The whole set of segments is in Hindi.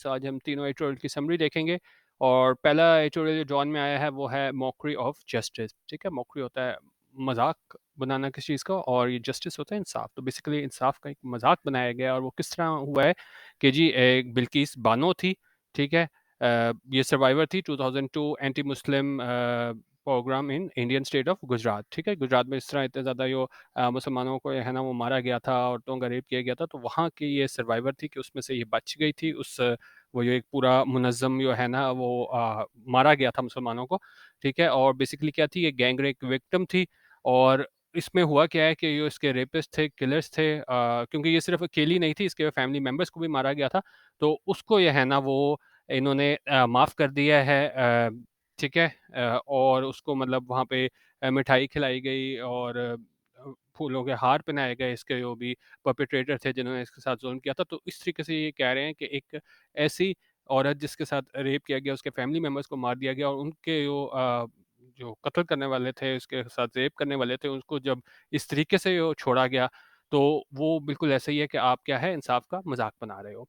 आज हम तीनों एडिटोरियल की समरी देखेंगे और पहला एडिटोरियल जो जॉन में आया है वो है मॉकरी ऑफ जस्टिस। ठीक है, मॉकरी होता है मजाक बनाना किसी चीज़ का और ये जस्टिस होता है इंसाफ। तो बेसिकली इंसाफ का एक मजाक बनाया गया और वो किस तरह हुआ है कि जी एक बिल्किस बानो थी। ठीक है, ये सर्वाइवर थी 2002 anti Muslim programme in Indian state of Gujarat. ठीक है, गुजरात में इस तरह इतने ज़्यादा जो मुसलमानों को है ना वो मारा गया था, औरतों का रेप किया गया था, तो वहाँ की ये सर्वाइवर थी कि उसमें से ये बच गई थी। उस वो जो एक पूरा मुनज़्ज़म जो है ना वो मारा गया था मुसलमानों को। ठीक है, और बेसिकली क्या थी, ये गैंग रेप विक्टिम थी। और इसमें हुआ क्या है कि जो इसके रेपिस्ट थे, किलर्स थे, क्योंकि ये सिर्फ अकेली नहीं थी, इसके फैमिली मेम्बर्स को भी मारा गया था। तो उसको ये है ना वो इन्होंने माफ़ कर दिया है। ठीक है, और उसको मतलब वहाँ पे मिठाई खिलाई गई और फूलों के हार पहनाए गए इसके जो भी परपेट्रेटर थे जिन्होंने इसके साथ जुल्म किया था। तो इस तरीके से ये कह रहे हैं कि एक ऐसी औरत जिसके साथ रेप किया गया, उसके फैमिली मेंबर्स को मार दिया गया और उनके जो कत्ल करने वाले थे, उसके साथ रेप करने वाले थे, उसको जब इस तरीके से वो छोड़ा गया, तो वो बिल्कुल ऐसा ही है कि आप क्या है, इंसाफ का मज़ाक बना रहे हो।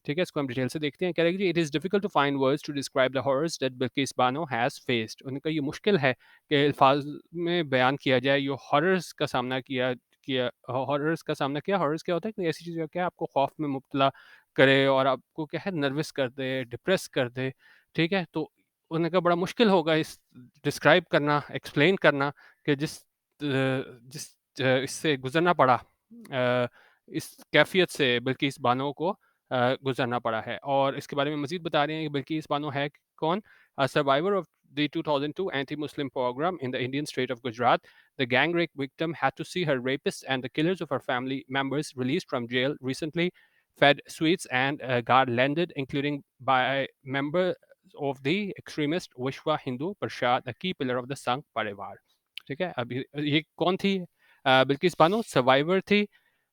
ठीक है, इसको हम डिटेल से देखते हैं। कह रहे हैं कि it is difficult to find words to describe the horrors that Bilkis Bano has faced. उन्होंने कहा ये मुश्किल है कि अल्फाज में बयान किया जाए ये हॉरर्स का सामना किया किया हॉरर्स का सामना किया। हॉरर्स क्या होता है कि ऐसी चीज़ क्या है आपको खौफ में मुब्तला करे और आपको क्या है नर्वस कर दे, डिप्रेस कर दे। ठीक है, तो उन्होंने कहा बड़ा मुश्किल होगा इस डिस्क्राइब करना, एक्सप्लेन करना कि जिस इससे गुजरना पड़ा, इस कैफियत से बिल्किस बानो को गुजरना पड़ा है। और इसके बारे में मजीद बता रहे हैं कि बिल्किस बानो है कौन। Survivor of the 2002 anti-Muslim pogrom in the Indian state of Gujarat, the gang rape victim had to see her rapists and the killers of her family members released from jail recently, fed sweets and garlanded, including by members of the extremist Vishwa Hindu Parshad, a key pillar of the Sangh Parivar। ठीक है, अब ये कौन थी? बिल्किस बानो सर्वाइवर थी।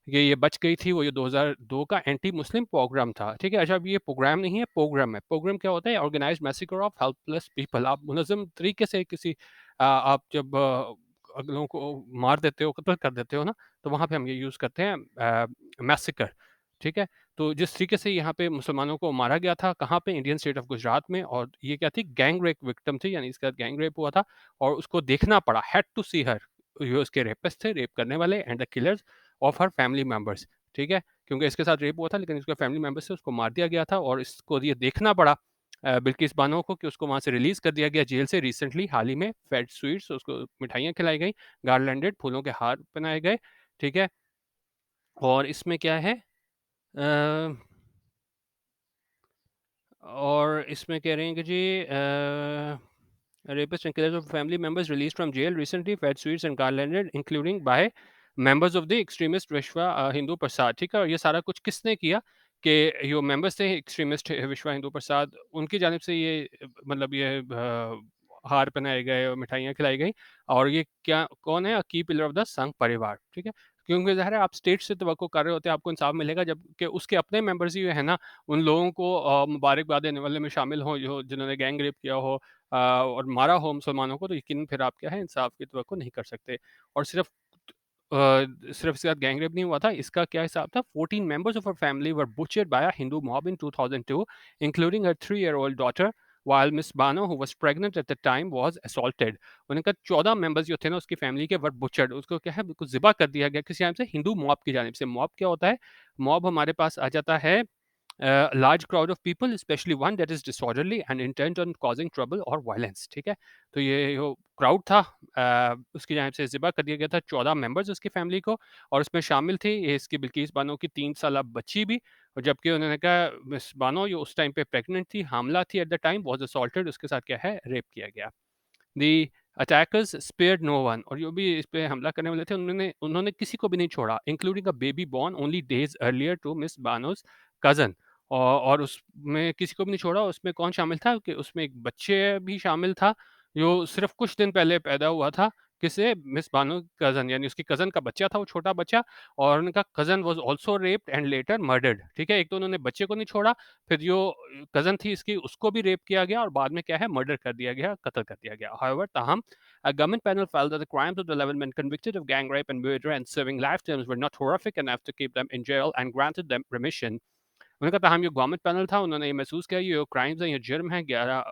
ये बच गई थी, वो ये 2002 का एंटी मुस्लिम पोग्राम था। ठीक है, अच्छा अब ये प्रोग्राम नहीं है, पोग्राम है। पोग्राम क्या होता है? Organised massacre of helpless people. आप मुनज़्ज़म तरीके से किसी आप जब लोगों को मार देते हो, कत्ल कर देते हो ना, तो वहाँ पे हम ये यूज़ करते हैं मैसेकर। ठीक है, तो जिस तरीके से यहाँ पे मुसलमानों को मारा गया था, कहाँ पे? इंडियन स्टेट ऑफ गुजरात में। और ये क्या थी? गैंग रेप विक्टिम थी, यानी इसका गैंग रेप हुआ था और उसको देखना पड़ा, हैड टू सी हर। ये उसके रेपिस्ट थे, रेप करने वाले, and the killers of her family members. ठीक है, क्योंकि इसके साथ रेप हुआ था लेकिन इसके फैमिली मेंबर्स से उसको मार दिया गया था और इसको ये देखना पड़ा बिल्किस बानो को कि उसको वहाँ से रिलीज़ कर दिया गया जेल से रिसेंटली, हाल ही में। फेड स्वीट्स, उसको मिठाइयाँ खिलाई गई, गार्लैंडेड, फूलों के हार पहनाए गए। ठीक है, और इसमें क्या है? अ, और इसमें कह रहे हैं कि जी rapist and killers of family members released from jail recently fed sweets and garlanded including by members of the extremist विश्वा हिंदू प्रसाद। ठीक है, और ये सारा कुछ किसने किया कि जो मेंबर्स थे एक्सट्रीमिस्ट विश्वा हिंदू प्रसाद, उनकी जानिब से ये मतलब ये हार पहनाए गए और मिठाइयाँ खिलाई गई। और ये क्या कौन है? की पिलर ऑफ द संघ परिवार। ठीक है, क्योंकि ज़ाहिर है आप स्टेट से तवक्को कर रहे होते हैं आपको इंसाफ मिलेगा, जबकि उसके अपने मेंबर्स ही है ना उन लोगों को मुबारकबाद देने वाले में शामिल हों जो जिन्होंने गैंग रेप किया हो और मारा हो मुसलमानों को, तो यकीनन फिर आप क्या है इंसाफ की तवक्को नहीं कर सकते। और सिर्फ इसके साथ गैंग रेप नहीं हुआ था, इसका क्या हिसाब था? 14 members of her family were butchered by a Hindu mob in 2002, including her 3-year-old daughter, while Miss Bano, who was pregnant at the time, was assaulted। उन्होंने कहा 14 मेंबर्स जो थे ना उसकी फैमिली के वर बुचर्ड, उसको क्या है बिल्कुल ज़िबा कर दिया गया किसी जानिब से, हिंदू मॉब की जानिब से। मॉब क्या होता है? मॉब हमारे पास आ जाता है large crowd of people, especially one that is disorderly and intent on causing trouble or violence। ठीक है, तो ये जो क्राउड था उसकी जानिब से ज़िबा कर दिया गया था 14 मेंबर्स उसकी फैमिली को, और उसमें शामिल थी ये इसकी बिल्किस बानो की 3 साला बच्ची भी। और जबकि उन्होंने कहा मिस बानो जो उस टाइम पे प्रेग्नेंट थी, हामला थी at the time, was assaulted, उसके साथ क्या है रेप किया गया। दी अटैकर्स स्पेयर्ड नो वन, और जो भी इस पे हमला करने वाले थे उन्होंने उन्होंने किसी को भी नहीं छोड़ा, including a baby born only days earlier to Miss Banos cousin. और उसमें किसी को भी नहीं छोड़ा। उसमें कौन शामिल था कि उसमें एक बच्चे भी शामिल था जो सिर्फ कुछ दिन पहले पैदा हुआ था। किसे? मिस बानो कज़न, यानी उसकी कज़न का बच्चा था वो, छोटा बच्चा। और उनका cousin was also raped and later murdered. ठीक है, एक तो उन्होंने बच्चे को नहीं छोड़ा, फिर जो कज़न थी इसकी उसको भी रेप किया गया और बाद में क्या है मर्डर कर दिया गया, कत्ल कर दिया गया। हाउएवर ताहम a government panel felt that the crimes of the 11 men convicted of gang rape and murder and serving life terms were not horrific enough to keep them in jail and granted them remission। उन्होंने कहा तमाम जो गवर्नमेंट पैनल था उन्होंने ये महसूस किया ये क्राइम्स हैं, ये जुर्म हैं, 11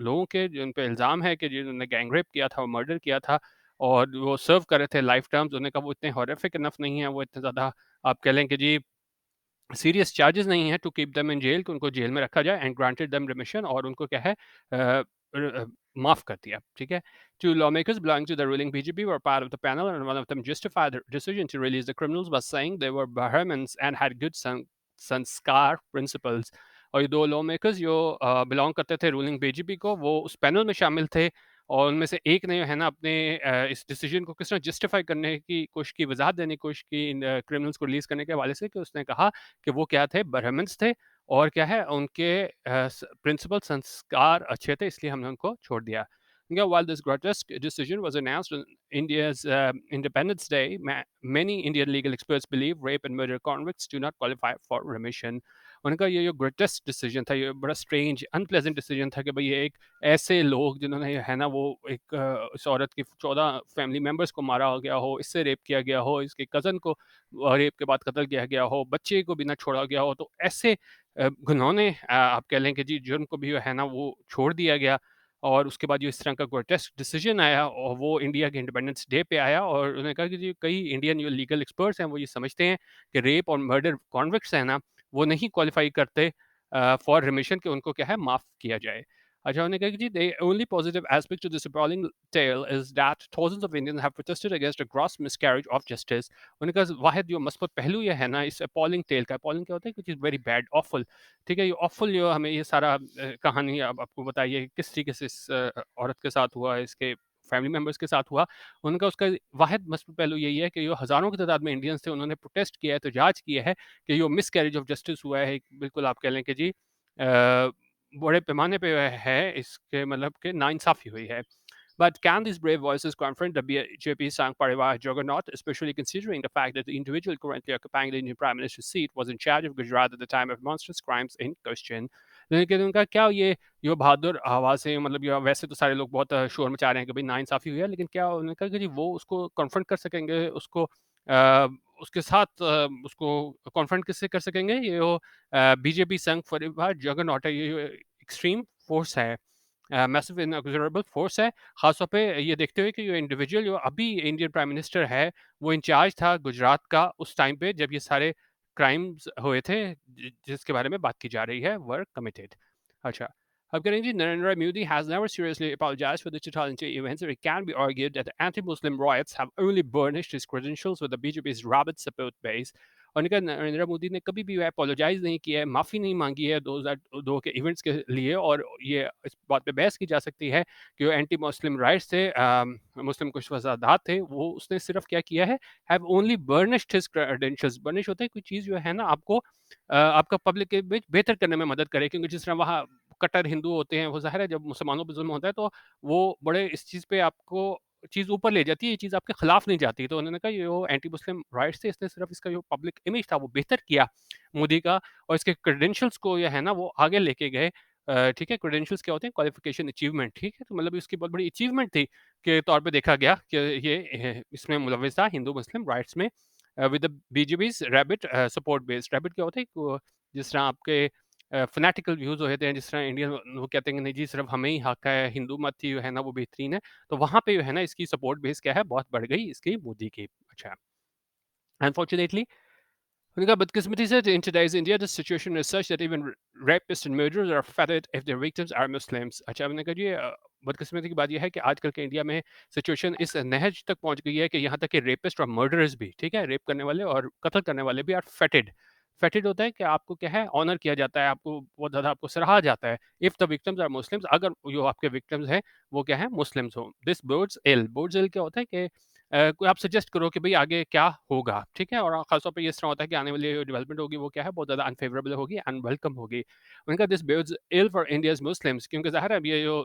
लोगों के जिन पे इल्ज़ाम है कि जिन्होंने गैंग रेप किया था और मर्डर किया था और वो सर्व कर रहे थे लाइफ टर्म्स। उन्होंने कहा वो इतने हॉरिफिक इनफ नहीं है, वो इतने ज़्यादा आप कह लें कि जी सीरियस चार्जेस नहीं हैं to keep them in jail, कि उनको जेल में रखा जाए, एंड ग्रांटेड देम रिमिशन, और उनको क्या है माफ कर दिया, ठीक है। Two lawmakers belonging to the ruling BJP were part of the panel, and one of them justified the decision to release the criminals by saying they were Brahmins and had good संस्कार प्रिंसिपल्स। और ये दो लॉ मेकर्स जो बिलोंग करते थे रूलिंग बीजेपी को, वो उस पैनल में शामिल थे, और उनमें से एक ने है ना अपने इस डिसीजन को किस तरह जस्टिफाई करने की कोशिश की, वजाहत देने की कोशिश की इन क्रिमिनल्स को रिलीज करने के हवाले से, कि उसने कहा कि वो क्या थे, ब्राह्मण्स थे, और क्या है उनके प्रिंसिपल संस्कार अच्छे थे, इसलिए हमने उनको छोड़ दिया। Yeah, while this grotesque decision was announced on India's Independence Day, many Indian legal experts believe rape and murder convicts do not qualify for remission. उनका ये जो ग्रेटेस्ट डिसीजन था, ये बड़ा स्ट्रेंज अनप्लेजेंट डिसीजन था कि भाई ये एक ऐसे लोग जिन्होंने है ना वो एक इस औरत की 14 फैमिली मेम्बर्स को मारा हो गया हो, इससे रेप किया गया हो, इसके कज़न को रेप के बाद कत्ल किया गया हो, बच्चे को भी ना छोड़ा गया हो, तो ऐसे घिनौने आप कह लें कि जी जुर्म को भी है ना वो छोड़ दिया गया। और उसके बाद जो इस तरह का ग्रोटेस्क डिसीजन आया और वो इंडिया के इंडिपेंडेंस डे पे आया, और उन्होंने कहा कि जी कई इंडियन जो लीगल एक्सपर्ट्स हैं वो ये समझते हैं कि रेप और मर्डर कॉन्विक्ट्स हैं ना, वो नहीं क्वालिफाई करते फॉर रिमिशन, कि उनको क्या है माफ़ किया जाए। अच्छा, उन्होंने कहा कि जी the only positive aspect to this appalling tale is that thousands of Indians have protested against a gross miscarriage of justice. उन्होंने कहा वाहिद जो मस्बत पहलू ये है ना इस अपॉलिंग टेल का, अपॉलिंग क्या होता है, कुछ इज़ वेरी बैड, ऑफुल, ठीक है, ये ऑफुल जो हमें ये सारा कहानी अब आपको बताइए किस तरीके से इस औरत के साथ हुआ, इसके फैमिली मेंबर्स के साथ हुआ। उनका उसका वाहिद मसला पहलू यही है कि जो हज़ारों की तादाद में इंडियंस थे, उन्होंने प्रोटेस्ट किया है, एहतजाज किया है कि जो मिस कैरेज ऑफ जस्टिस हुआ है, बिल्कुल आप कह लें कि जी बड़े पैमाने पे है, इसके मतलब कि नाइंसाफ़ी हुई है। But can these brave voices confront the BJP Sangh Parivar juggernaut, especially considering the fact that the individual currently occupying the Indian Prime Minister's seat was in charge of Gujarat at the time of monstrous crimes in question? लेकिन उनका क्या ये बहादुर आवाज़ें, मतलब ये वैसे तो सारे लोग बहुत शोर मचा रहे हैं कि भाई नाइंसाफ़ी हुई है, लेकिन क्या उन्होंने कहा कि जी वो उसको कन्फ्रंट कर सकेंगे, उसको उसके साथ उसको कन्फ्रंट किससे कर सकेंगे? ये वो बीजेपी संघ परिवार जगरनॉट है, ये एक्सट्रीम फोर्स है, मैसिव इनएग्जोरेबल फोर्स है। ख़ास तौर पे ये देखते हुए कि जो इंडिविजुअल जो अभी इंडियन प्राइम मिनिस्टर है, वो इंचार्ज था गुजरात का उस टाइम पे जब ये सारे क्राइम्स हुए थे, जिसके बारे में बात की जा रही है, वर कमिटेड। अच्छा, अब करेंगे जी, Narendra Modi has never seriously apologized for the 2002 events, or it can be argued that the anti-Muslim riots have only burnished his credentials with the BJP's rabid support base. और उनका नरेंद्र मोदी ने कभी भी अपोलोजाइज़ नहीं किया है, माफ़ी नहीं मांगी है 2002 के इवेंट्स के लिए, और ये इस बात पे बहस की जा सकती है कि जो एंटी मुस्लिम राइट्स थे, मुस्लिम कुछ फसादात थे, वो उसने सिर्फ क्या किया है, have only burnished his credentials. Burnish होता है कोई चीज़ जो है ना आपको आपका पब्लिक के बीच बेहतर करने में मदद करे, क्योंकि जिस तरह वहाँ कट्टर हिंदू होते हैं, वो ज़ाहिर है जब मुसलमानों पे जुल्म होता है तो वो बड़े इस चीज़ पे आपको चीज़ ऊपर ले जाती है, ये चीज़ आपके खिलाफ नहीं जाती। तो उन्होंने कहा ये वो एंटी मुस्लिम राइट्स थे, इसने सिर्फ इसका जो पब्लिक इमेज था वो बेहतर किया मोदी का, और इसके क्रेडेंशियल्स को ये है ना वो आगे लेके गए। ठीक है, क्रेडेंशियल्स क्या होते हैं, क्वालिफिकेशन अचीवमेंट, ठीक है, तो मतलब इसकी बहुत बड़ी अचीवमेंट थी के तौर पे देखा गया कि ये इसमें मुलविस था हिंदू मुस्लिम राइट्स में, with the BJP's rabid support base. Rabid क्या होता है, जिस तरह आपके फ़नेटिकल व्यूज़ होते हैं, जिस तरह इंडियन वो कहते हैं कि नहीं जी सिर्फ़ हमें ही हक है, हिंदू मत ही जो है ना वो बेहतरीन है। तो वहाँ पे जो है ना इसकी सपोर्ट बेस क्या है, बहुत बढ़ गई इसकी मोदी की। अच्छा, अनफॉर्चुनेटली उनका बदकिस्मती से in today's India the situation is such that even rapists and murderers are offended if their victims are Muslims। अच्छा, मैंने कहा जी बदकिस्मती की बात यह है कि आजकल के इंडिया में सिचुएशन इस नहज तक पहुंच गई है कि यहाँ तक कि रेपिस्ट और मर्डरर्स भी, ठीक है, रेप करने वाले और कत्ल करने वाले भी आर फेटेड। फेटेड होता है कि आपको क्या है ऑनर किया जाता है, आपको बहुत ज़्यादा आपको सराहा जाता है if the victims are Muslims, अगर जो आपके विक्टिम्स हैं वो क्या है मुस्लिम्स हो। दिस बोर्ड्स इल क्या होता है कि कोई आप सजेस्ट करो कि भई आगे क्या होगा, ठीक है? और ख़ास तौर पे ये इस तरह होता है कि आने वाली जो डेवलपमेंट होगी वो क्या है बहुत ज़्यादा अनफ़ेवरेबल होगी, अनवेलकम होगी। उनका this bodes ill for India's Muslims, क्योंकि ज़ाहिर है अब ये जो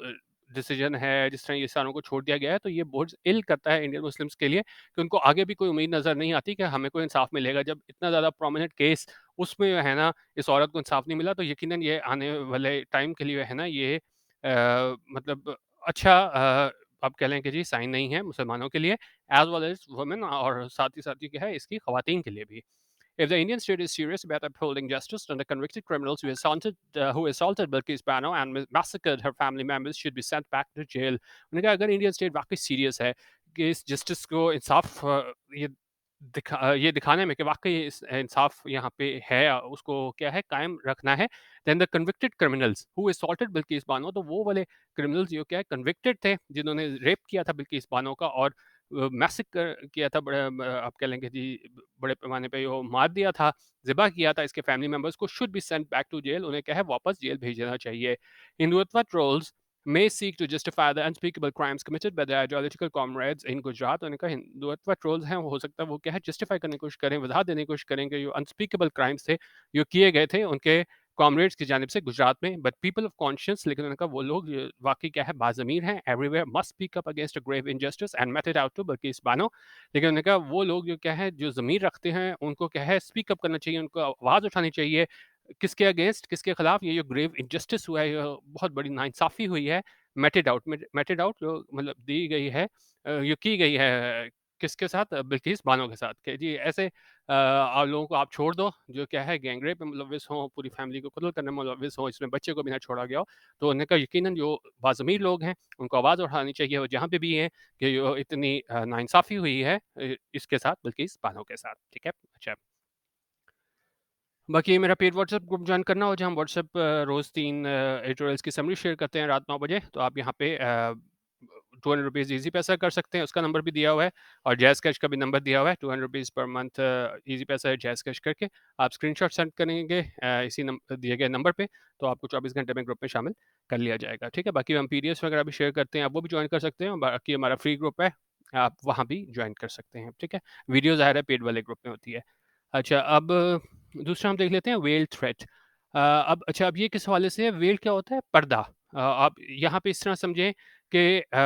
डिसीजन है, जिस तरह ये सारों को छोड़ दिया गया है, तो ये बोdes इल करता है इंडियन मुस्लिम्स के लिए कि उनको आगे भी कोई उम्मीद नज़र नहीं आती कि हमें कोई इंसाफ़ मिलेगा। जब इतना ज़्यादा प्रोमिनेंट केस उसमें जो है ना, इस औरत को इंसाफ़ नहीं मिला, तो यकीनन ये आने वाले टाइम के लिए है ना ये मतलब अच्छा आप कह लें कि जी साइन नहीं है मुसलमानों के लिए, एज़ वेल एज़ वुमेन, और साथ ही क्या है इसकी ख़वातीन के लिए भी। If the Indian state is serious about upholding justice, then the convicted criminals who assaulted Bilkis Bano and massacred her family members should be sent back to jail. उन्होंने कहा अगर इंडियन स्टेट वाकई सीरियस है कि इस जस्टिस को इंसाफ ये ये दिखाने में कि वाकई इस इंसाफ यहाँ पे है उसको क्या है कायम रखना है, then the convicted criminals who assaulted Bilkis Bano, तो वो वाले क्रिमिनल्स जो क्या है कन्विक्टेड थे जिन्होंने रेप किया था बिल्किस बानो का और मैसेकर किया था बड़े आप कह लेंगे जी बड़े पैमाने पे वो मार दिया था, ज़िबा किया था इसके फैमिली मेंबर्स को, should be sent back to jail, उन्हें क्या है वापस जेल भेजना चाहिए। Hindutva trolls may seek to justify the unspeakable crimes committed by their ideological comrades in Gujarat। उन्होंने कहा हिंदुत्व ट्रोल्स हैं हो सकता है वो क्या है जस्टिफाई करने की कोशिश करें, वजाहत देने की कोशिश करें कि जो अनस्पीकेबल क्राइम्स थे जो किए गए थे उनके कॉमरेड्स की जानिब से गुजरात में, बट पीपल ऑफ कॉन्शियस, लेकिन उन्होंने कहा वो लोग वाकई क्या है बाज़मीर हैं, everywhere must speak up against a grave injustice and mete it out to बल्कि इस बानो। लेकिन उन्होंने कहा वो लोग जो क्या है जो ज़मीर रखते हैं उनको क्या है स्पीक अप करना चाहिए, उनको आवाज़ उठानी चाहिए। किसके अगेंस्ट किसके खिलाफ ये जो ग्रेव इनजस्टिस हुआ है, ये बहुत बड़ी नाइंसाफ़ी हुई है, मेटेड आउट जो मतलब दी गई है ये की गई है किसके साथ बिल्किस बानो के साथ कि जी ऐसे आप लोगों को आप छोड़ दो जो क्या है गैंगरेप में मुलविस हों, पूरी फैमिली को कत्ल करने में मुलविस हों, इसमें बच्चे को भी ना छोड़ा गया हो। तो उन्होंने कहा यकीनन जो बाज़मीर लोग हैं उनको आवाज़ उठानी चाहिए और जहाँ पे भी हैं कि जो इतनी नाइंसाफ़ी हुई है इसके साथ बिल्किस बानो के साथ। ठीक है? अच्छा। बाकी मेरा पेड व्हाट्सएप ग्रुप जॉइन करना हो जहाँ हम व्हाट्सएप रोज़ 3 एडिटोरियल्स की समरी शेयर करते हैं रात 9 बजे, तो आप यहाँ पे ₹200 ईज़ी पैसा कर सकते हैं, उसका नंबर भी दिया हुआ है और जैज़ कैश का भी नंबर दिया हुआ है, ₹200 पर मंथ ईज़ी पैसा है जैज़ कैश करके। आप स्क्रीनशॉट सेंड करेंगे इसी दिए गए नंबर पे, तो आपको 24 घंटे में ग्रुप में शामिल कर लिया जाएगा, ठीक है? बाकी हम पीडीएफ्स वगैरह भी शेयर करते हैं, आप वो भी जॉइन कर सकते हैं, बाकी हमारा फ्री ग्रुप है, आप वहाँ भी जॉइन कर सकते हैं, ठीक है? वीडियो ज़ाहिर है पेड वाले ग्रुप में होती है। अच्छा, अब दूसरा हम देख लेते हैं वेल थ्रेट। अब अच्छा अब ये किस हवाले से है, वेल क्या होता है? पर्दा। आप यहाँ पे इस तरह समझें कि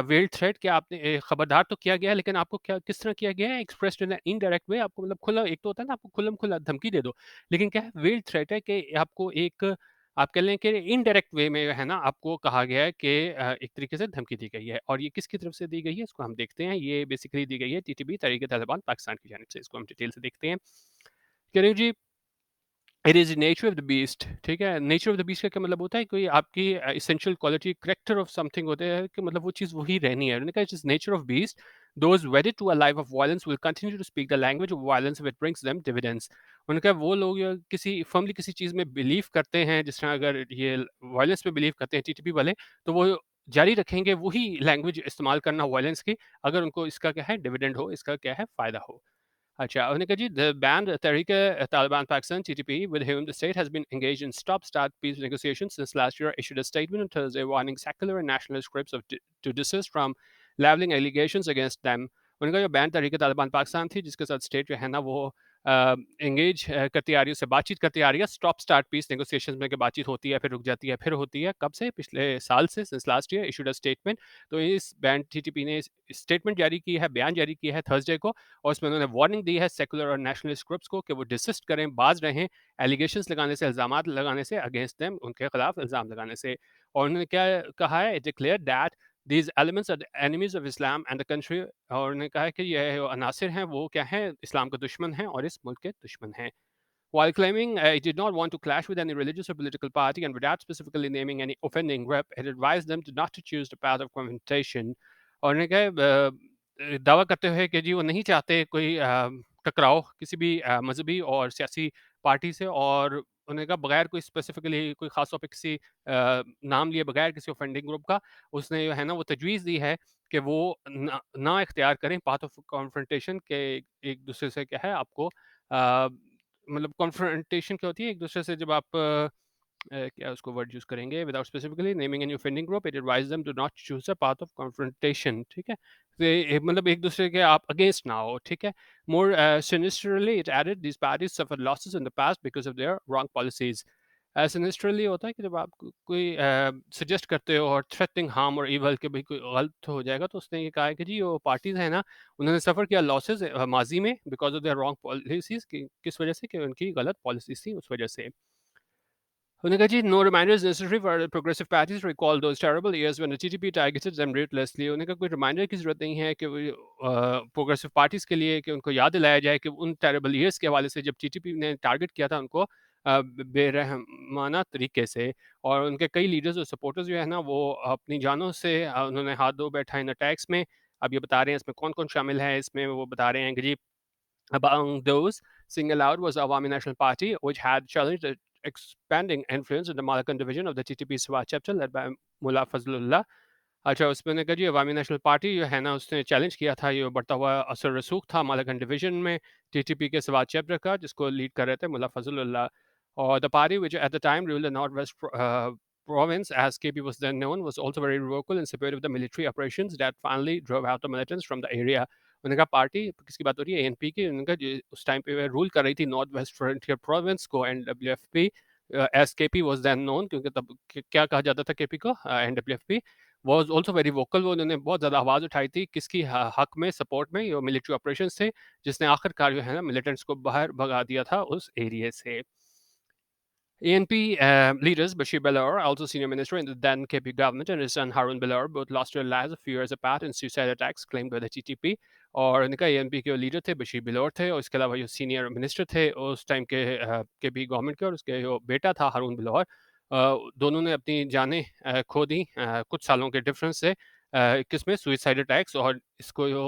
वेल थ्रेट क्या आपने खबरदार तो किया गया है लेकिन आपको क्या किस तरह किया गया है? Expressed in an indirect way, आपको मतलब खुला एक तो होता है ना आपको खुल्लम-खुला धमकी दे दो। लेकिन क्या है वेल थ्रेट है कि आपको एक आप कह लें कि इनडायरेक्ट वे में है ना आपको कहा गया है कि एक तरीके से धमकी दी गई है और ये किसकी तरफ से दी गई है इसको हम देखते हैं। ये बेसिकली दी गई है टीटीपी तहरीक-ए-तालिबान पाकिस्तान की जानिब से। इसको हम डिटेल से देखते हैं। कह रही हूँ जी it is nature of the beast, ठीक है? नेचर ऑफ द बीस्ट का क्या मतलब होता है कोई आपकी essential quality character of something होता है कि मतलब वो चीज़ वही रहनी है। उन्होंने कहा it is nature of beast, those wedded to a life of violence will continue to speak the language of violence which brings them dividends. उन्होंने कहा वो लोग किसी फर्मली किसी चीज़ में बिलीव करते हैं, जिस तरह अगर ये वायलेंस में बिलीव करते हैं टीटीपी वाले, तो वो जारी रखेंगे वही लैंग्वेज इस्तेमाल करना वायलेंस की, अगर उनको इसका क्या है डिविडेंड हो, इसका क्या है फ़ायदा हो। Acha, उन्होंने कहा जी the band Tehreek-e-Taliban Pakistan (TTP), with whom the state has been engaged in stop-start peace negotiations since last year, issued a statement on Thursday warning secular and nationalist groups to desist from leveling allegations against them। उन्होंने कहा जो बैंड तहरीक-ए-तालिबान पाकिस्तान थी जिसके साथ स्टेट जो है ना वो एंगेज करती आ रही है, उससे बातचीत करती आ रही है, स्टॉप स्टार्ट पीस नेगोशिएशंस में कि बातचीत होती है फिर रुक जाती है फिर होती है, कब से? पिछले साल से, since last year issued a statement. तो इस बैंड टीटीपी ने स्टेटमेंट जारी की है, बयान जारी किया है थर्सडे को और उसमें उन्होंने वार्निंग दी है सेकुलर और नेशनलिस्ट ग्रुप्स को कि वो डिसिस्ट करें, बाज रहें एलिगेशंस लगाने से, इल्ज़ामात लगाने से, अगेंस्ट देम उनके खिलाफ इल्ज़ाम लगाने से। और उन्होंने क्या कहा है, declare that these elements are the enemies of Islam and the country. और उन्होंने कहा है कि ये अनासिर हैं वो क्या हैं इस्लाम के दुश्मन हैं और इस मुल्क के दुश्मन हैं। While claiming it did not want to clash with any religious or political party and without specifically naming any offending group, it advised them to not to choose the path of confrontation। और उन्होंने कहा दावा करते हुए कि जी वो नहीं चाहते कोई टकराव किसी भी मजहबी और सियासी पार्टी से, और उन्होंने कहा बगैर कोई स्पेसिफिकली कोई खास तौर पे किसी नाम लिए बगैर किसी ऑफेंडिंग ग्रुप का उसने जो है ना वो तजवीज़ दी है कि वो ना इख्तियार करें पाथ ऑफ कॉन्फ्रंटेशन के एक दूसरे से क्या है आपको मतलब कॉन्फ्रंटेशन क्या होती है एक दूसरे से जब आप क्या उसको वर्ड यूज करेंगे without specifically naming any offending group, it advise them to not choose a path of confrontation, ठीक है? तो मतलब एक दूसरे के आप अगेंस्ट ना हो, ठीक है? More sinisterly it added these parties suffer losses in the past because of their wrong policies. Sinisterly होता है कि जब आप कोई सजेस्ट करते हो और थ्रेटनिंग हार्म और इवल के भाई कोई गलत हो जाएगा, तो उसने ये कहा है कि जी वो पार्टीज है ना उन्होंने सफ़र किया लॉसेस माजी में because of their wrong policies, किस वजह से कि उनकी गलत पॉलिसीज थी उस वजह से। उन्होंने कहा जी no reminders necessary for progressive parties recall those terrible years when the TTP targeted them ruthlessly. उन्होंने कहा कोई रिमाइंडर की जरूरत नहीं है कि प्रोग्रेसिव पार्टीज के लिए कि उनको याद दिलाया जाए कि उन टेरेबल ईयर्स के हवाले से जब टीटीपी ने टारगेट किया था उनको बेरहमाना तरीके से। और उनके कई लीडर्स और सपोर्टर्स जो है ना वो अपनी जानों से उन्होंने हाथ धो बैठा इन अटैक्स में। अब ये बता रहे हैं इसमें कौन कौन शामिल है, इसमें वो बता रहे हैं कि जी among those, singled out was the Awami National Party, which had challenged the expanding influence in the Malakan division of the TTP Swat chapter led by Mullah Fazlullah। अच्छा, उसमें ने कहा जी अवामी नेशनल पार्टी जो है ना उसने चैलेंज किया था ये बढ़ता हुआ असर रसूख था मालाकन डिवीजन में टीटीपी के स्वात चैप्टर का, जिसको लीड कर रहे थे मुल्ला फजलुल्लाह। और the party which at the time ruled the northwest province as KP was then known was also very vocal in support of the military operations that finally drove out the militants from the area। उन्होंने कहा पार्टी किसकी बात हो रही है, एएनपी की। उन्होंने कहा उस टाइम पे रूल कर रही थी नॉर्थ वेस्ट फ्रंटियर प्रोविंस को, NWFP as KP was then known, क्योंकि तब क्या कहा जाता था केपी को, NWFP was also very vocal. वो उन्होंने बहुत ज़्यादा आवाज़ उठाई थी किसकी हक में, सपोर्ट में, ये मिलिट्री ऑपरेशन थे, जिसने आखिरकार जो है ना मिलिटेंट्स को बाहर भगा दिया था उस एरिया से। ANP leaders Bashir Belor, also senior minister in the then KP government, and his son Harun Belor both lost their lives a few years apart in suicide attacks claimed by the TTP। और इनका ANP के लीडर थे बशीर बिलौर थे, और इसके अलावा जो सीनियर मिनिस्टर थे उस टाइम के केपी गवर्नमेंट के, और उसके जो बेटा था हारून बिलौर, दोनों ने अपनी जानें खो दी कुछ सालों के डिफरेंस से। किसमें सुइसाइड अटैक्स, और इसको जो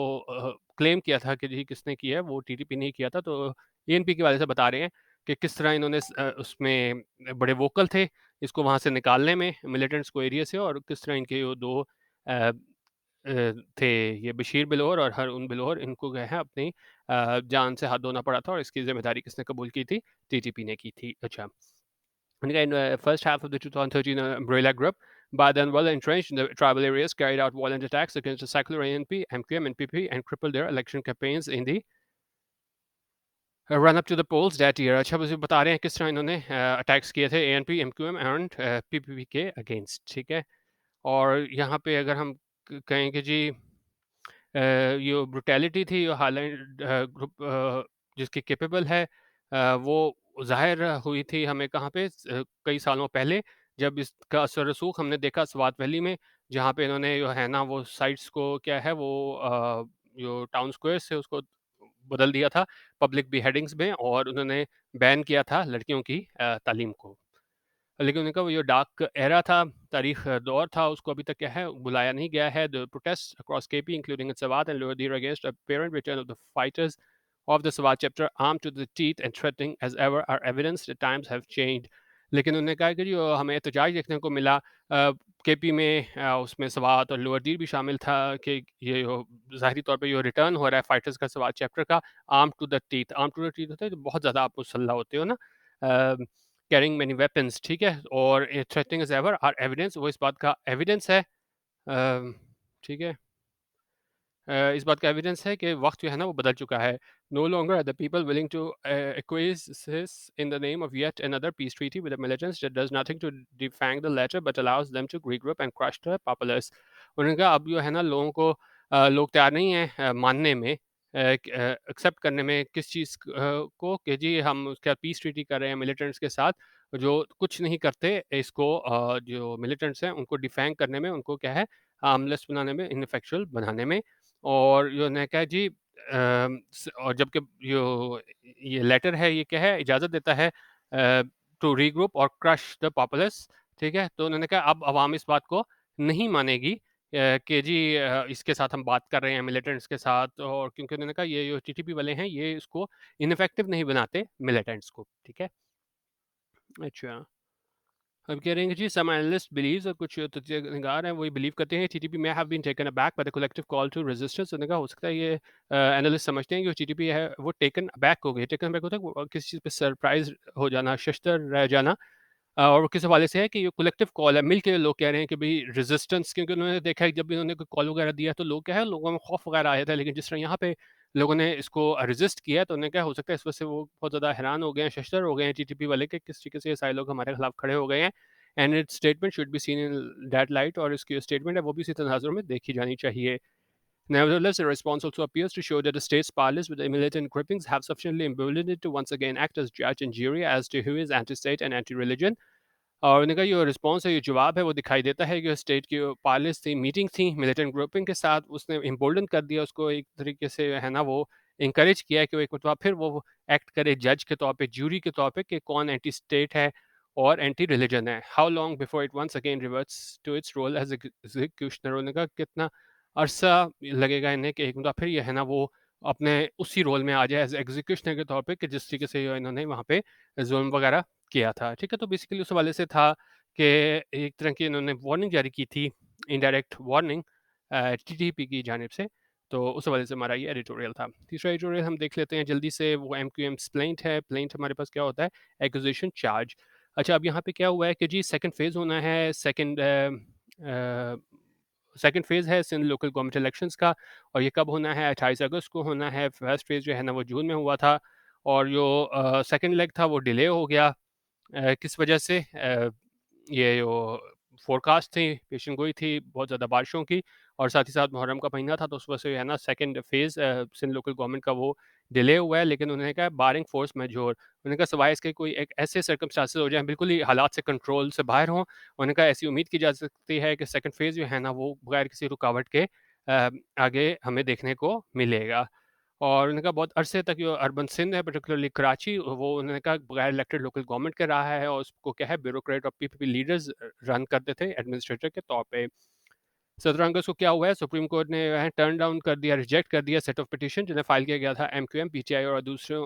क्लेम किया था कि जी किसने किया है वो टीटीपी नहीं किया था। तो ANP के वाले से बता रहे हैं कि किस तरह इन्होंने उसमें बड़े वोकल थे इसको वहाँ से निकालने में मिलिटेंट्स को एरिया से, और किस तरह इनके वो दो थे ये बशीर बिलोर और हरून बिलोर, इनको गए हैं अपनी जान से हाथ धोना पड़ा था, और इसकी जिम्मेदारी किसने कबूल की थी, टीटीपी ने की थी। अच्छा, in the first half of the 2013 umbrella group, by then well entrenched in the tribal areas, carried out violent attacks against the secular ANP, MQM, and PP, and crippled their election campaigns in the run up to the polls that year. अच्छा, मुझे बता रहे हैं किस तरह इन्होंने अटैक्स किए थे एएनपी, एमक्यूएम एंड पीपीपी के अगेंस्ट, ठीक है। और यहाँ पे अगर हम कहें कि जी ये ब्रुटैलिटी थी, ये हाईलैंड ग्रुप जिसकी कैपेबल है, वो ज़ाहिर हुई थी हमें कहाँ पे कई सालों पहले, जब इसका असर रसूख हमने देखा स्वात वैली में, जहाँ पे इन्होंने जो है ना वो साइट्स को क्या है वो जो टाउन स्क्वायर से उसको बदल दिया था पब्लिक बिहेडिंग्स में, और उन्होंने बैन किया था लड़कियों की तालीम को। लेकिन उनका वो जो डार्क एरा था, तारीख दौर था, उसको अभी तक क्या है बुलाया नहीं गया है। The protest across KP including in Swat and lower दीर against apparent return of the fighters of the Swat chapter armed to the teeth and threatening as ever are evidence the times have changed। लेकिन उन्होंने कहा कि जो हमें एहतजाज देखने को मिला केपी में, उसमें सवात और लोअर दीर भी शामिल था, कि ये ज़ाहिरी तौर पे ये रिटर्न हो रहा है फाइटर्स का सवात चैप्टर का, arm to the teeth. Arm to the teeth होता है तो बहुत ज़्यादा आप मुसल्ला होते हो ना, कैरिंग मैनी वेपन्स, ठीक है। और threatening is ever or evidence, वो इस बात का एविडेंस है, ठीक है। इस बात का एविडेंस है कि वक्त जो है ना वो बदल चुका है। No longer the people willing to acquiesce in the name of yet another peace treaty with the militants that does nothing to defang the latter but allows them to regroup and crush the populace। उन्होंने कहा अब जो है ना लोगों को लोग तैयार नहीं है मानने में, एक्सेप्ट करने में किस चीज़ को, कि जी हम उसका पीस ट्रीटी कर रहे हैं मिलिटेंट्स के साथ, जो कुछ नहीं करते इसको जो मिलिटेंट्स हैं उनको डिफैंग करने में, उनको क्या है हार्मलेस बनाने में, इनफेक्चुअल बनाने में। और जो ने कहा जी और जबकि जो ये लेटर है ये क्या है इजाज़त देता है टू रीग्रुप और क्रश द पॉपुलस, ठीक है। तो उन्होंने कहा अब अवाम इस बात को नहीं मानेगी कि जी इसके साथ हम बात कर रहे हैं मिलिटेंट्स के साथ, और क्योंकि उन्होंने कहा ये जो टीटीपी वाले हैं ये इसको इनफेक्टिव नहीं बनाते मिलिटेंट्स को, ठीक है। अच्छा, अब कह रहे हैं कि जी सम एनालिस्ट बिलीव्स, और कुछ तथ्यनिगार हैं वही बिलीव करते हैं टीटीपी में have been taken aback by the collective call to resistance. उन्होंने कहा हो सकता है ये एनालिस्ट समझते हैं कि जो टीटीपी है वो टेकन अबैक हो गई। टेकन अबैक होता है किसी चीज़ पे सरप्राइज हो जाना, शशतर रह जाना। और किस हवाले से है कि ये कलेक्टिव कॉल है, मिल के लोग कह रहे हैं कि भाई रेजिस्टेंस, क्योंकि उन्होंने देखा है जब भी उन्होंने कोई कॉल वगैरह दिया तो लोग क्या है लोगों में खौफ वगैरह आया था, लेकिन जिस तरह यहाँ पे लोगों ने इसको रेजिस्ट किया तो उन्हें क्या हो सकता है इस वजह से वो बहुत ज़्यादा हैरान हो गए हैं, शशतर हो गए हैं टीटीपी वाले के किस तरीके से ये सारे लोग हमारे खिलाफ खड़े हो गए हैं। And it statement should be seen in that light, और इसकी स्टेटमेंट है वो भी इसी तनाजुर में देखी जानी चाहिए। Nevertheless, the response also appears to show that the state's parlors with the militant groupings have sufficiently emboldened it to once again act as judge and jury as to who is anti-state and anti-religion। और उन्होंने कहा ये रिस्पॉन्स है, ये जवाब है, वो दिखाई देता है कि स्टेट की पार्लिस थी, मीटिंग थी, मिलिटेंट ग्रुपिंग के साथ उसने इम्बोल्डन कर दिया उसको एक तरीके से, है ना, वो इंकरेज किया कि वो एक मरतबा फिर वो एक्ट करे जज के तौर पे, ज्यूरी के तौर पे, कि कौन एंटी स्टेट है और एंटी रिलीजन है। How long before it once again reverts to its role as executioner. उन्होंने कहा कितना अरसा लगेगा इन्हें कि एक मरतबा फिर ये, है ना, वो अपने उसी रोल में आ जाए एज एग्जीक्यूशनर के तौर पे, कि जिस तरीके से इन्होंने वहाँ पे जुल्म वगैरह किया था। ठीक है, तो बेसिकली उस हवाले से था कि एक तरह की इन्होंने वार्निंग जारी की थी, इनडायरेक्ट वार्निंग टीटीपी की जानिब से। तो उस वजह से हमारा ये एडिटोरियल था। तीसरा एडिटोरियल हम देख लेते हैं जल्दी से, वो एमक्यूएम प्लेंट है। प्लेंट हमारे पास क्या होता है? Acquisition charge. अच्छा, अब यहाँ पे क्या हुआ है कि जी सेकंड फेज़ होना है, सेकंड फेज़ है सिंध लोकल गवर्नमेंट इलेक्शंस का, और ये कब होना है? 28 अगस्त को होना है। फर्स्ट फेज़ जो है ना वो जून में हुआ था, और जो सेकंड लेग था वो डिले हो गया। किस वजह से? ये जो फ़ोरकास्ट थी, पेशन गोई थी बहुत ज़्यादा बारिशों की, और साथ ही साथ मुहर्रम का महीना था, तो उस वजह से है ना second phase Sindh local government का वो डिले हुआ है। लेकिन उन्होंने कहा बारिंग फोर्स मैजोर, उन्होंने कहा सिवाय इसके कोई एक ऐसे सर्कमस्टांसेस हो जाएँ बिल्कुल ही हालात से कंट्रोल से बाहर हों, उन्होंने कहा ऐसी उम्मीद की जा सकती है कि सेकंड फेज़ जो है ना वो बगैर किसी रुकावट के आगे हमें देखने को मिलेगा। और उन्होंने कहा बहुत अरसे तक जो अर्बन सिंध है, पर्टिकुलरली कराची, वो उन्होंने कहा गैर इलेक्टेड लोकल गवर्नमेंट का रहा है, और उसको क्या है, ब्यूरोक्रेट और पीपीपी लीडर्स रन करते थे एडमिनिस्ट्रेटर के तौर पे। 17 अगस्त को क्या हुआ है, सुप्रीम कोर्ट ने टर्न डाउन कर दिया, रिजेक्ट कर दिया सेट ऑफ पिटीशन जिन्हें फाइल किया गया था एमक्यूएम, पीटीआई और दूसरों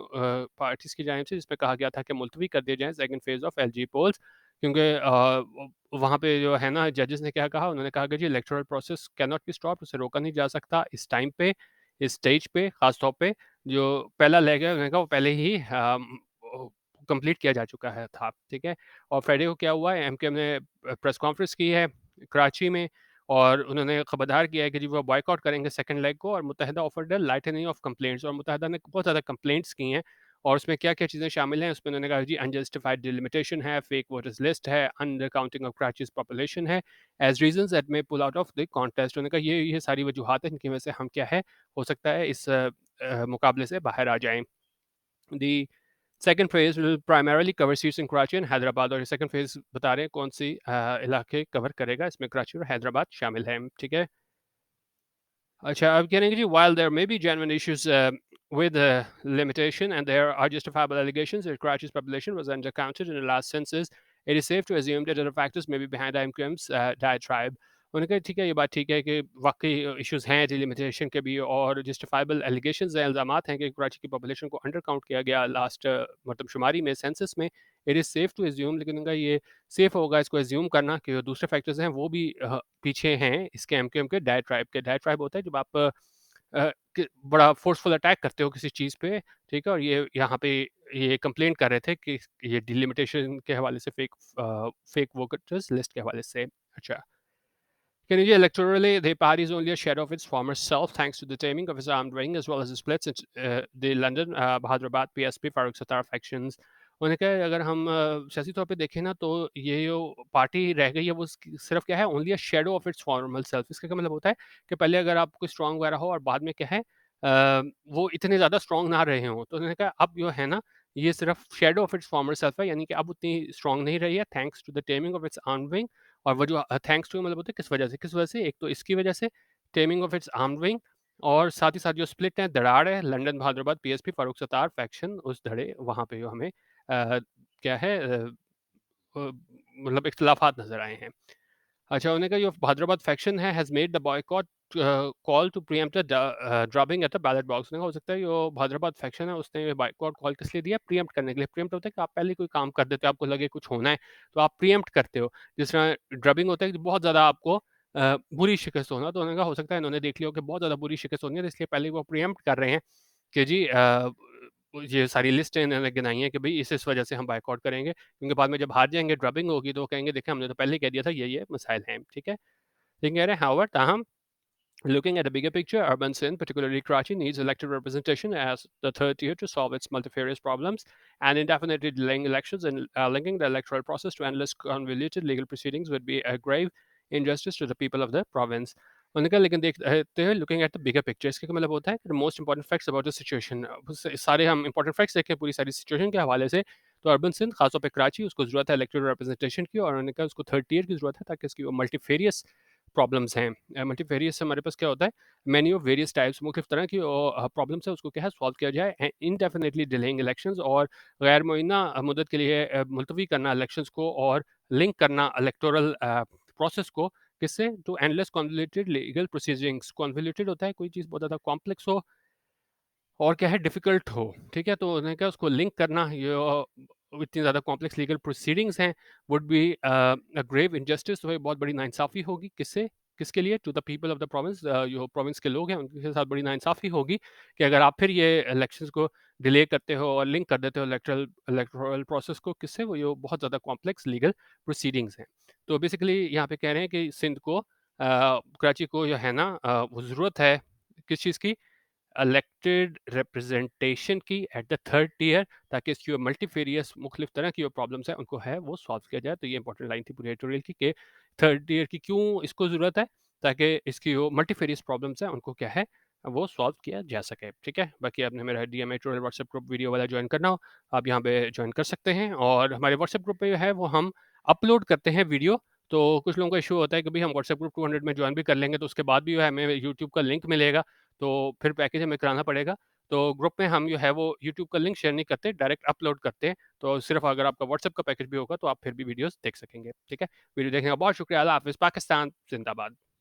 पार्टीज की जानिब से, जिसमें कहा गया था कि मुलतवी कर दिए जाएं second phase of LG polls, क्योंकि वहाँ पे जो है ना जजेस ने क्या कहा, उन्होंने कहा कि जी electoral process can not be stop, उसे रोका नहीं जा सकता इस टाइम पे, इस स्टेज पे, खास तौर पे जो पहला लेग है उन्होंने कहा वो पहले ही कंप्लीट किया जा चुका है था। ठीक है, और फ्राइडे को क्या हुआ है, एमक्यूएम ने प्रेस कॉन्फ्रेंस की है कराची में, और उन्होंने खबरदार किया है कि जी वो बॉयकॉट करेंगे सेकंड लेग को, और मुत्तहिदा ऑफर्ड है लाइटनिंग ऑफ कंप्लेंट्स, और मुत्तहिदा ने बहुत ज़्यादा कंप्लेंट्स की हैं, और उसमें क्या-क्या चीज़ें शामिल हैं, उसमें उन्होंने कहा जी अनजस्टिफाइड डिलिमिटेशन है, फेक वोटर्स लिस्ट है, under counting of Karachi's population है, as reasons that may pull out of the contest. उन्होंने कहा ये सारी वजूहात हैं जिनकी वजह से हम क्या है, हो सकता है इस मुकाबले से बाहर आ जाएँ। The second phase will primarily cover seats in Karachi and Hyderabad, और सेकंड फेज़ बता रहे हैं कौन-सी इलाके कवर करेगा, इसमें कराची और हैदराबाद शामिल हैं। ठीक है? अच्छा, अब कह रहे हैं कि जी while there may be genuine issues with limitation and there are justifiable allegations that Karachi's population was undercounted in the last census, it is safe to assume that other factors may be behind IMQM's diatribe. उन्होंने कहा ठीक है, ये बात ठीक है कि वाकई इश्यूज हैं डिलिमिटेशन के भी, और जस्टिफाइबल एलिगेशंस हैं, इल्ज़ामात हैं कि कराची की पॉपुलेशन को अंडर काउंट किया गया लास्ट मरदमशुमारी में, सेंसस में। It is safe to assume, लेकिन उनका ये सेफ होगा इसको एज्यूम करना कि जो दूसरे फैक्टर्स हैं वो भी पीछे हैं इसके एमक्यूएम के डायट्राइब के। डायट्राइब होता है जब आप बड़ा फोर्सफुल अटैक करते हो किसी चीज़ पे, ठीक है, और ये यहाँ पे ये कंप्लेंट कर रहे थे कि ये डिलिमिटेशन के हवाले से, फेक वोटर्स लिस्ट के हवाले से। अच्छा, Kennedy electorally, the party is only a shadow of its former self, thanks to the taming of its armed wing, as well as the splits in the London, Hyderabad, PSP, Farooq Sattar factions. उन्होंने कहा अगर हम सियासी तौर पे देखें ना, तो ये जो पार्टी रह गई है वो सिर्फ क्या है, only a shadow of it's formal self. इसका क्या मतलब होता है कि पहले अगर आप कोई स्ट्रांग वगैरह हो, और बाद में क्या है, वो इतने ज़्यादा स्ट्रांग ना रहे हों, तो उन्होंने कहा अब जो है ना ये सिर्फ shadow of its former self है, यानी कि अब उतनी स्ट्रांग नहीं रही है, thanks to the taming of its armed wing. और वो जो थैंक्स टू मतलब होता है किस वजह से, एक तो इसकी वजह से taming of its armed wing, और साथ ही साथ जो स्प्लिट है, दरार है, London Hyderabad PSP Farooq Sattar faction, उस धड़े वहाँ पे जो हमें क्या है मतलब इख्तिलाफात नज़र आए हैं। अच्छा, उन्होंने कहा your Hyderabad faction has made the boycott call to preempt the drubbing at the ballot box। उन्होंने कहा हो सकता है जो हैदराबाद फैक्शन है उसने ये बॉयकॉट कॉल किस लिए दिया? प्रीएम्प्ट करने के लिए। प्रीएम्प्ट होता है कि आप पहले कोई काम कर देते हो, आपको लगे कुछ होना है, तो आप प्रीएम्प्ट करते हो। जिस तरह ड्रबिंग होता है कि बहुत ज़्यादा आपको बुरी शिकस्त होना, तो उन्होंने कहा हो सकता है इन्होंने देख लिया हो कि बहुत ज़्यादा बुरी शिकस्त होनी है, तो इसलिए पहले वो प्रीएम्प्ट कर रहे हैं कि जी ये सारी लिस्टें इन्होंने गिनाई हैं कि भई इस वजह से हम बॉयकॉट करेंगे, क्योंकि बाद में जब हार जाएँगे, ड्रबिंग होगी, तो वो कहेंगे देखिए हमने तो पहले ही कह दिया था ये मसाइल हैं। ठीक है? लेकिन कह रहे हैं however ताहम looking at the bigger picture, urban Sindh, particularly Karachi, needs elected representation as the third tier to solve its multifarious problems, and indefinitely delaying elections and linking the electoral process to endless convoluted legal proceedings would be a grave injustice to the people of the province. उन्होंने कहा लेकिन देखते हैं looking at the bigger picture, इसका क्या मतलब होता है कि the most important facts about the situation, सारे हम इंपॉर्टेंट फैक्ट्स देखें पूरी सारी सिचुएशन के हवाले से, तो अर्बन सिंध खासतौर पे कराची उसको ज़रूरत है इलेक्टोरल रिप्रेजेंटेशन की, और उन्होंने कहा उसको थर्ड टियर की ज़रूरत है ताकि इसकी वो मल्टीफेरियस प्रॉब्लम्स हैं। मल्टीफेरियस हमारे पास क्या होता है, मैनी ऑफ वेरियस टाइप्स, मुख्तलिफ तरह की प्रॉब्लम्स है, उसको क्या है सॉल्व किया जाए इनडेफिनेटली डिलेइंग इलेक्शंस, और गैर मुइन्ना मुद्दत के लिए मुलतवी करना इलेक्शंस को, और लिंक करना इलेक्टोरल प्रोसेस को किससे, to endless convoluted legal proceedings. Convoluted होता है कोई चीज़ बहुत ज़्यादा कॉम्प्लेक्स हो और क्या है डिफ़िकल्ट हो, ठीक है? तो उन्होंने कहा उसको लिंक करना, ये इतनी ज़्यादा कॉम्प्लेक्स लीगल प्रोसीडिंग्स हैं, would be a grave injustice, तो ये बहुत बड़ी नाइंसाफ़ी होगी, किससे? किसके लिए? To the people of the province, जो प्रोविंस के लोग हैं उनके साथ बड़ी नाइंसाफ़ी होगी कि अगर आप फिर ये इलेक्शंस को डिले करते हो और लिंक कर देते हो इलेक्टोरल प्रोसेस को, किससे? वो ये बहुत ज़्यादा कॉम्प्लेक्स लीगल प्रोसीडिंग्स हैं। तो बेसिकली यहाँ पे कह रहे हैं कि सिंध को कराची को जो है ना, वो ज़रूरत है किस चीज़ की? इलेक्टेड रिप्रेजेंटेशन की एट द थर्ड टीयर, ताकि इसकी जो मल्टीफेरियस मुख्तलिफ तरह की जो प्रॉब्लम्स हैं उनको है वो सॉल्व किया जाए। तो ये इंपॉर्टेंट लाइन थी पूरी एडिटोरियल की कि थर्ड टीयर की क्यों इसको ज़रूरत है, ताकि इसकी जो मल्टीफेरियस प्रॉब्लम्स हैं उनको क्या है वो सॉल्व किया जा सके। ठीक है, बाकी आपने मेरा D M editorial WhatsApp group video वाला ज्वाइन करना हो, आप यहाँ पे ज्वाइन कर सकते हैं, और हमारे व्हाट्सएप ग्रुप पे जो है वो हम अपलोड करते हैं वीडियो। तो कुछ लोगों का इशू होता है कि भाई हम व्हाट्सएप ग्रुप 200 में ज्वाइन भी कर लेंगे तो उसके बाद भी जो है हमें यूट्यूब का लिंक मिलेगा, तो फिर पैकेज हमें कराना पड़ेगा। तो ग्रुप में हम जो है वो यूट्यूब का लिंक शेयर नहीं करते, डायरेक्ट अपलोड करते हैं। तो सिर्फ़ अगर आपका व्हाट्सएप का पैकेज भी होगा तो आप फिर भी वीडियोज़ देख सकेंगे, ठीक है? वीडियो देखने का बहुत शुक्रिया। अल्लाह हाफ़िज़। पाकिस्तान ज़िंदाबाद।